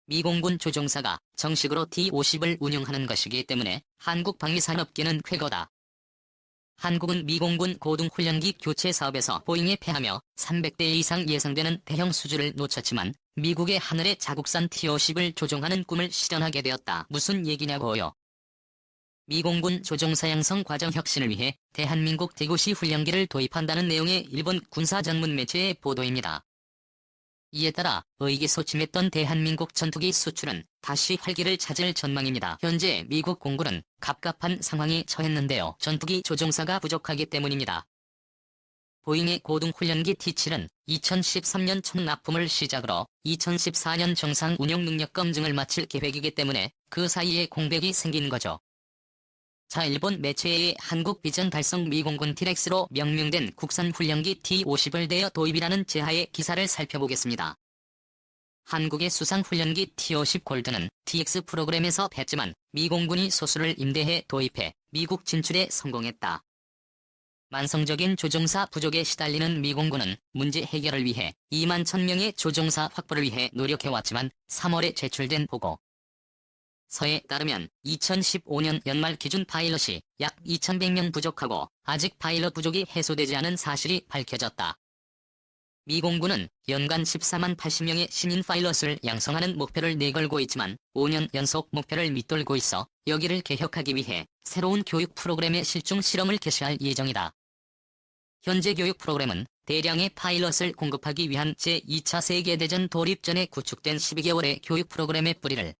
미공군 조종사가 정식으로 D-50을 운용하는 것이기 때문에 한국 방위산업계는 쾌거다. 한국은 미공군 고등훈련기 교체 사업에서 보잉에 패하며 300대 이상 예상되는 대형 수주를 놓쳤지만 미국의 하늘에 자국산 T-50을 조종하는 꿈을 실현하게 되었다. 무슨 얘기냐고요. 미공군 조종사 양성 과정 혁신을 위해 대한민국 대구시 훈련기를 도입한다는 내용의 일본 군사 전문 매체의 보도입니다. 이에 따라 의기소침했던 대한민국 전투기 수출은 다시 활기를 찾을 전망입니다. 현재 미국 공군은 갑갑한 상황에 처했는데요. 전투기 조종사가 부족하기 때문입니다. 보잉의 고등훈련기 T-7은 2013년 첫 납품을 시작으로 2014년 정상 운용 능력 검증을 마칠 계획이기 때문에 그 사이에 공백이 생긴 거죠. 자, 일본 매체의 한국 비전 달성 미공군 T-렉스로 명명된 국산 훈련기 T-50을 대여 도입이라는 제하의 기사를 살펴보겠습니다. 한국의 수상 훈련기 T-50 골드는 TX 프로그램에서 했지만 미공군이 소수를 임대해 도입해 미국 진출에 성공했다. 만성적인 조종사 부족에 시달리는 미공군은 문제 해결을 위해 2만 1,000명의 조종사 확보를 위해 노력해왔지만 3월에 제출된 보고 서에 따르면 2015년 연말 기준 파일럿이 약 2,100명 부족하고 아직 파일럿 부족이 해소되지 않은 사실이 밝혀졌다. 미공군은 연간 14만 80명의 신인 파일럿을 양성하는 목표를 내걸고 있지만 5년 연속 목표를 밑돌고 있어 여기를 개혁하기 위해 새로운 교육 프로그램의 실증 실험을 개시할 예정이다. 현재 교육 프로그램은 대량의 파일럿을 공급하기 위한 제2차 세계대전 돌입 전에 구축된 12개월의 교육 프로그램의 뿌리를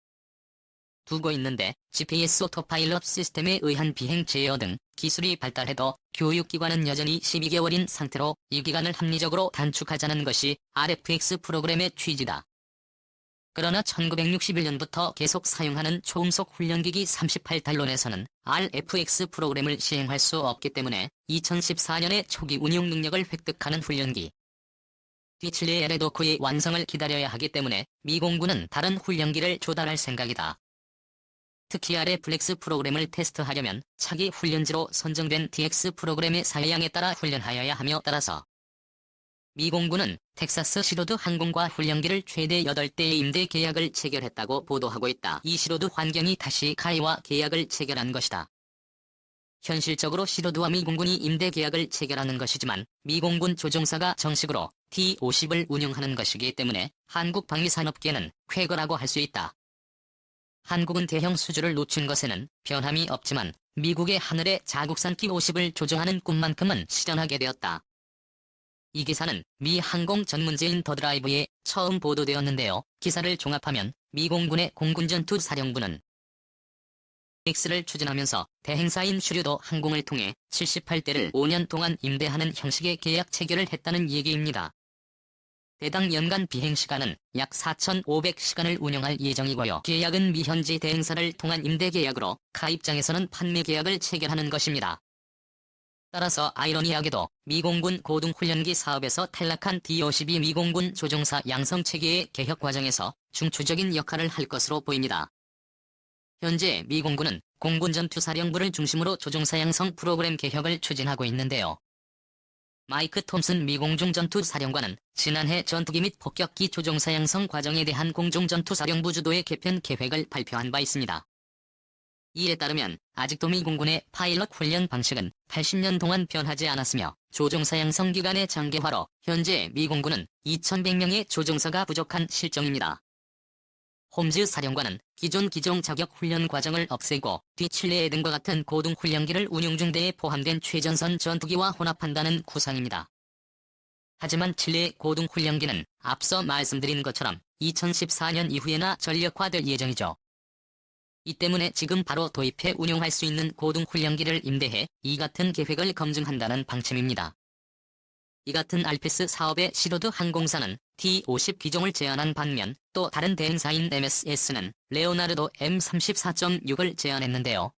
두고 있는데 GPS 오토파일럿 시스템에 의한 비행 제어 등 기술이 발달해도 교육기간은 여전히 12개월인 상태로 이 기간을 합리적으로 단축하자는 것이 RFX 프로그램의 취지다. 그러나 1961년부터 계속 사용하는 초음속 훈련기기 38달론에서는 RFX 프로그램을 시행할 수 없기 때문에 2014년에 초기 운용 능력을 획득하는 훈련기 D-7의 에레도크의 완성을 기다려야 하기 때문에 미공군은 다른 훈련기를 조달할 생각이다. 특히 RFX 프로그램을 테스트하려면 차기 훈련지로 선정된 DX 프로그램의 사양에 따라 훈련하여야 하며 따라서 미공군은 텍사스 시로드 항공과 훈련기를 최대 8대의 임대 계약을 체결했다고 보도하고 있다. 이 시로드 환경이 다시 카이와 계약을 체결한 것이다. 현실적으로 시로드와 미공군이 임대 계약을 체결하는 것이지만 미공군 조종사가 정식으로 T-50을 운용하는 것이기 때문에 한국 방위산업계는 쾌거라고 할 수 있다. 한국은 대형 수주를 놓친 것에는 변함이 없지만 미국의 하늘에 자국산 T-50을 조종하는 꿈만큼은 실현하게 되었다. 이 기사는 미 항공 전문지인 더드라이브에 처음 보도되었는데요. 기사를 종합하면 미공군의 공군전투사령부는 X를 추진하면서 대행사인 슈류도 항공을 통해 78대를 5년 동안 임대하는 형식의 계약 체결을 했다는 얘기입니다. 대당 연간 비행시간은 약 4,500시간을 운영할 예정이고요. 계약은 미 현지 대행사를 통한 임대계약으로 카 입장에서는 판매계약을 체결하는 것입니다. 따라서 아이러니하게도 미공군 고등훈련기 사업에서 탈락한 D-52 미공군 조종사 양성체계의 개혁 과정에서 중추적인 역할을 할 것으로 보입니다. 현재 미공군은 공군전투사령부를 중심으로 조종사 양성 프로그램 개혁을 추진하고 있는데요. 마이크 톰슨 미공중전투사령관은 지난해 전투기 및 폭격기 조종사 양성 과정에 대한 공중전투사령부 주도의 개편 계획을 발표한 바 있습니다. 이에 따르면 아직도 미공군의 파일럿 훈련 방식은 80년 동안 변하지 않았으며 조종사 양성 기간의 장기화로 현재 미공군은 2,100명의 조종사가 부족한 실정입니다. 홈즈 사령관은 기존 기종 자격 훈련 과정을 없애고 D-7A 등과 같은 고등 훈련기를 운용 중대에 포함된 최전선 전투기와 혼합한다는 구상입니다. 하지만 7회 고등 훈련기는 앞서 말씀드린 것처럼 2014년 이후에나 전력화될 예정이죠. 이 때문에 지금 바로 도입해 운용할 수 있는 고등 훈련기를 임대해 이 같은 계획을 검증한다는 방침입니다. 이 같은 알피스 사업의 시로드 항공사는 T-50 기종을 제안한 반면 또 다른 대행사인 MSS는 레오나르도 M34.6을 제안했는데요.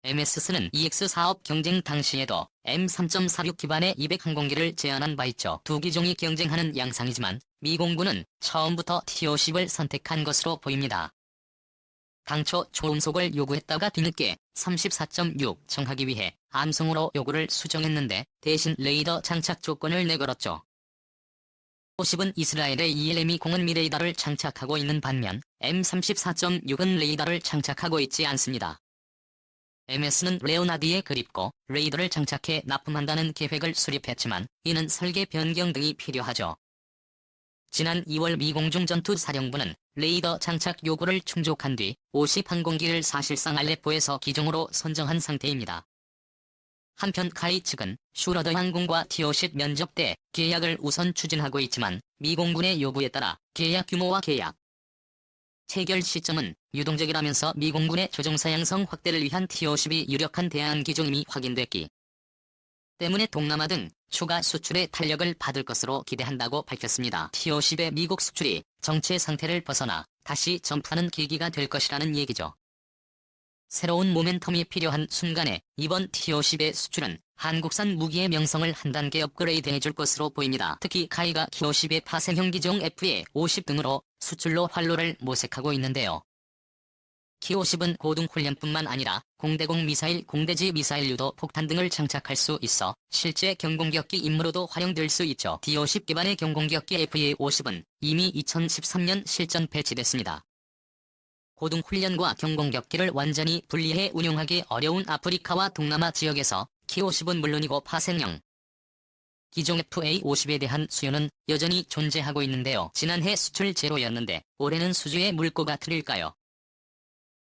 MSS는 EX 사업 경쟁 당시에도 M3.46 기반의 200 항공기를 제안한 바 있죠. 두 기종이 경쟁하는 양상이지만 미공군은 처음부터 T-50을 선택한 것으로 보입니다. 당초 초음속을 요구했다가 뒤늦게 34.6 정하기 위해 암성으로 요구를 수정했는데 대신 레이더 장착 조건을 내걸었죠. T-50은 이스라엘의 ELM이 공은 레이더를 장착하고 있는 반면 M34.6은 레이더를 장착하고 있지 않습니다. MS는 레오나드에 그립고 레이더를 장착해 납품한다는 계획을 수립했지만 이는 설계 변경 등이 필요하죠. 지난 2월 미 공중전투사령부는 레이더 장착 요구를 충족한 뒤 50 항공기를 사실상 알레포에서 기종으로 선정한 상태입니다. 한편 카이 측은 슈러더 항공과 T-50 면접대 계약을 우선 추진하고 있지만 미 공군의 요구에 따라 계약 규모와 계약 체결 시점은 유동적이라면서 미 공군의 조종사 양성 확대를 위한 T-50이 유력한 대안 기종임이 확인됐기 때문에 동남아 등 추가 수출의 탄력을 받을 것으로 기대한다고 밝혔습니다. T-50의 미국 수출이 정체 상태를 벗어나 다시 점프하는 계기가 될 것이라는 얘기죠. 새로운 모멘텀이 필요한 순간에 이번 T-50의 수출은 한국산 무기의 명성을 한 단계 업그레이드 해줄 것으로 보입니다. 특히 카이가 T-50의 파생형 기종 FA-50 등으로 수출로 활로를 모색하고 있는데요. T-50은 고등 훈련뿐만 아니라 공대공 미사일, 공대지 미사일 유도 폭탄 등을 장착할 수 있어 실제 경공격기 임무로도 활용될 수 있죠. T-50 기반의 경공격기 FA-50은 이미 2013년 실전 배치됐습니다. 고등 훈련과 경공격기를 완전히 분리해 운용하기 어려운 아프리카와 동남아 지역에서 T-50은 물론이고 파생형 기종 FA-50에 대한 수요는 여전히 존재하고 있는데요. 지난해 수출 제로였는데 올해는 수주에 물꼬가 트일까요?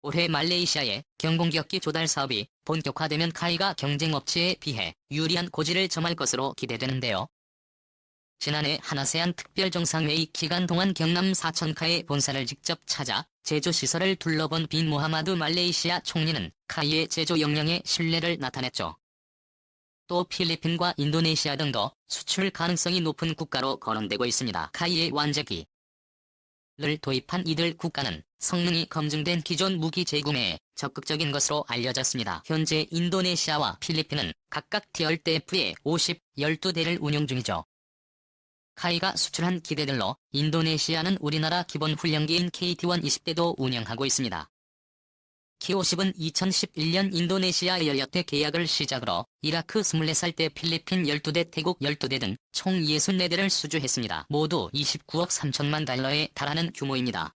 올해 말레이시아의 경공격기 조달 사업이 본격화되면 카이가 경쟁업체에 비해 유리한 고지를 점할 것으로 기대되는데요. 지난해 한아세안 특별정상회의 기간 동안 경남 사천카의 본사를 직접 찾아 제조시설을 둘러본 빈 모하마드 말레이시아 총리는 카이의 제조 역량에 신뢰를 나타냈죠. 또 필리핀과 인도네시아 등도 수출 가능성이 높은 국가로 거론되고 있습니다. 카이의 완제기를 도입한 이들 국가는 성능이 검증된 기존 무기 재구매에 적극적인 것으로 알려졌습니다. 현재 인도네시아와 필리핀은 각각 T-10대 FA-50 12대를 운용 중이죠. 카이가 수출한 기대들로 인도네시아는 우리나라 기본 훈련기인 KT-1 20대도 운영하고 있습니다. T-50은 2011년 인도네시아 16대 계약을 시작으로 이라크 24살 때 필리핀 12대, 태국 12대 등 총 64대를 수주했습니다. 모두 29억 3천만 달러에 달하는 규모입니다.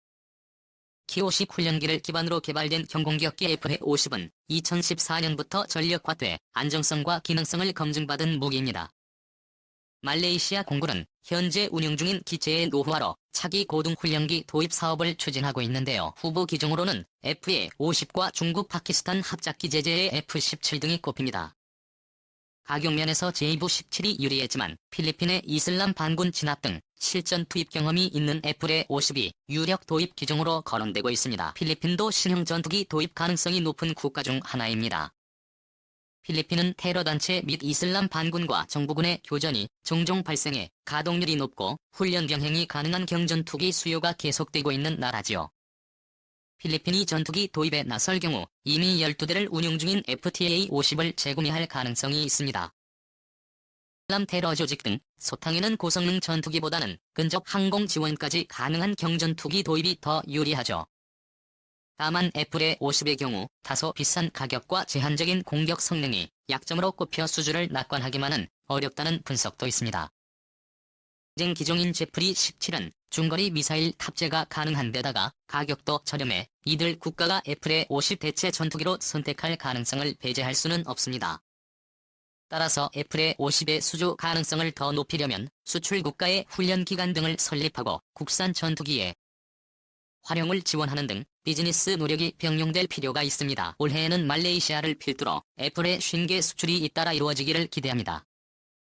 T-50 훈련기를 기반으로 개발된 경공격기 FA-50은 2014년부터 전력화돼 안정성과 기능성을 검증받은 무기입니다. 말레이시아 공군은 현재 운영 중인 기체의 노후화로 차기 고등훈련기 도입 사업을 추진하고 있는데요. 후보 기종으로는 FA-50과 중국 파키스탄 합작기 제재의 F-17 등이 꼽힙니다. 가격면에서 JV-17이 유리했지만 필리핀의 이슬람 반군 진압 등 실전 투입 경험이 있는 FA-50이 유력 도입 기종으로 거론되고 있습니다. 필리핀도 신형 전투기 도입 가능성이 높은 국가 중 하나입니다. 필리핀은 테러단체 및 이슬람 반군과 정부군의 교전이 종종 발생해 가동률이 높고 훈련 병행이 가능한 경전투기 수요가 계속되고 있는 나라지요. 필리핀이 전투기 도입에 나설 경우 이미 12대를 운용 중인 FTA-50을 재구매할 가능성이 있습니다. 이슬람 테러 조직 등 소탕에는 고성능 전투기보다는 근접 항공 지원까지 가능한 경전투기 도입이 더 유리하죠. 다만 FA-50의 경우 다소 비싼 가격과 제한적인 공격 성능이 약점으로 꼽혀 수주를 낙관하기만은 어렵다는 분석도 있습니다. 경쟁 기종인 제프리 17은 중거리 미사일 탑재가 가능한 데다가 가격도 저렴해 이들 국가가 FA-50 대체 전투기로 선택할 가능성을 배제할 수는 없습니다. 따라서 FA-50의 수주 가능성을 더 높이려면 수출 국가의 훈련 기간 등을 설립하고 국산 전투기에 활용을 지원하는 등 비즈니스 노력이 병용될 필요가 있습니다. 올해에는 말레이시아를 필두로 FA-50개 수출이 잇따라 이루어지기를 기대합니다.